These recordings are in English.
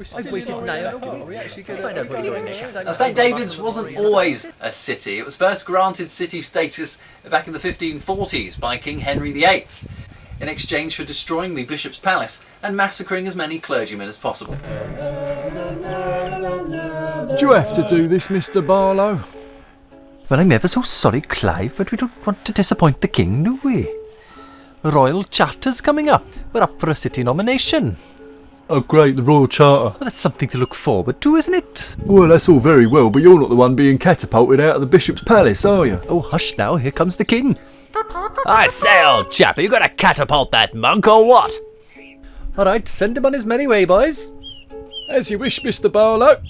Now, St David's wasn't always a city. It was first granted city status back in the 1540s by King Henry VIII in exchange for destroying the bishop's palace and massacring as many clergymen as possible. Do you have to do this, Mr. Barlow? Well, I'm ever so sorry, Clive, but we don't want to disappoint the king, do we? Royal Charter's coming up. We're up for a city nomination. Oh great, the Royal Charter. Well, that's something to look forward to, isn't it? Well, that's all very well, but you're not the one being catapulted out of the Bishop's Palace, are you? Oh, hush now, here comes the king. I say, old chap, are you going to catapult that monk or what? All right, send him on his merry way, boys. As you wish, Mr. Barlow.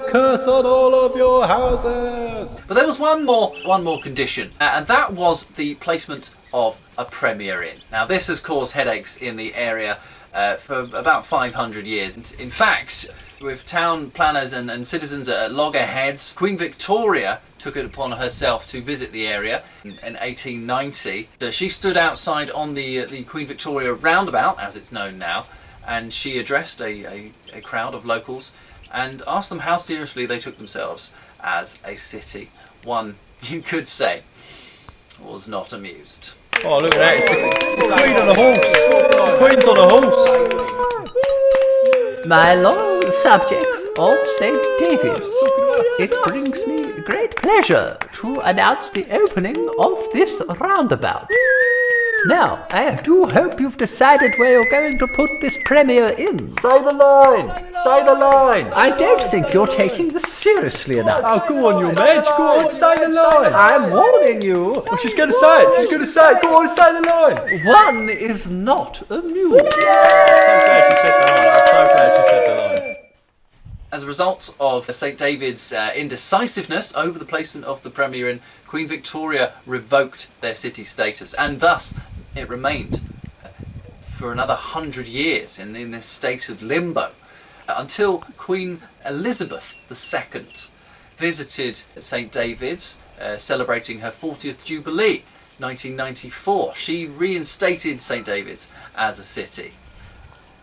Curse on all of your houses! But there was one more condition, and that was the placement of a Premier Inn. Now, this has caused headaches in the area for about 500 years. In fact, with town planners and citizens at loggerheads, Queen Victoria took it upon herself to visit the area in 1890. She stood outside on the Queen Victoria roundabout, as it's known now, and she addressed a crowd of locals and asked them how seriously they took themselves as a city. One, you could say, was not amused. Oh, look at that, it's the Queen on a horse! The Queen's on a horse! My loyal subjects of St. David's, it brings me great pleasure to announce the opening of this roundabout. Now, I do hope you've decided where you're going to put this Premier in. Say the line! Say the line! I don't think you're taking this seriously enough. Oh, go on, you Madge, go on, say the line! I'm warning you. Well, she's going to say it, she's going to say it, go on, say the line! One is not amused. I'm so glad she said the line. As a result of St David's indecisiveness over the placement of the Premier Inn, Queen Victoria revoked their city status, and thus it remained for another 100 years in this state of limbo until Queen Elizabeth II visited St David's, celebrating her 40th Jubilee, 1994. She reinstated St David's as a city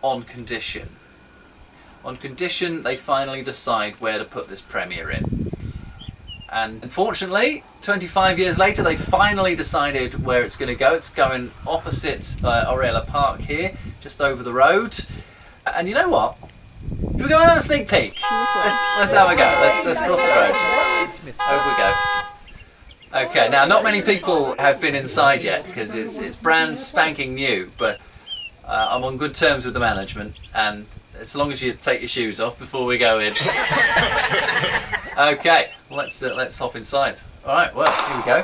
on condition they finally decide where to put this Premier Inn. And unfortunately, 25 years later, they finally decided where it's going to go. It's going opposite Orella Park here, just over the road. And you know what? Should we go and have a sneak peek? Let's have a go. Let's cross the road. Over we go. Okay, now not many people have been inside yet because it's brand spanking new, but I'm on good terms with the management, and as long as you take your shoes off before we go in. Okay, let's hop inside. All right, well, here we go.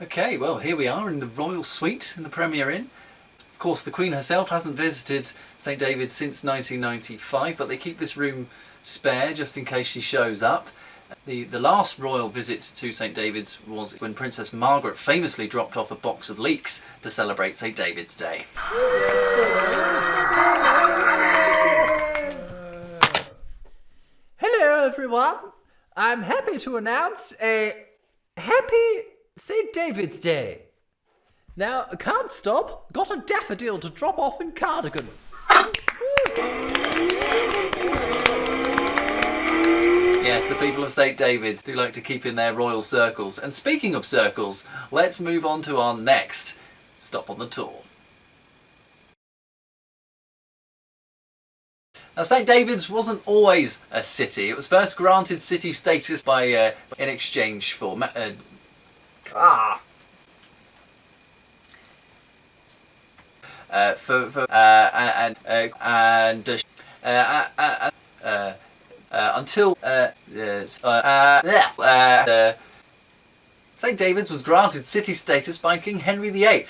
Okay, well, here we are in the royal suite in the Premier Inn. Of course, the Queen herself hasn't visited St David's since 1995, but they keep this room spare just in case she shows up. The last royal visit to St David's was when Princess Margaret famously dropped off a box of leeks to celebrate St David's Day. Hello, everyone. I'm happy to announce a happy St. David's Day. Now, can't stop. Got a daffodil to drop off in Cardigan. Yes, the people of St David's do like to keep in their royal circles. And speaking of circles, let's move on to our next stop on the tour. Now, St David's wasn't always a city. It was first granted city status by in exchange for until St David's was granted city status by King Henry VIII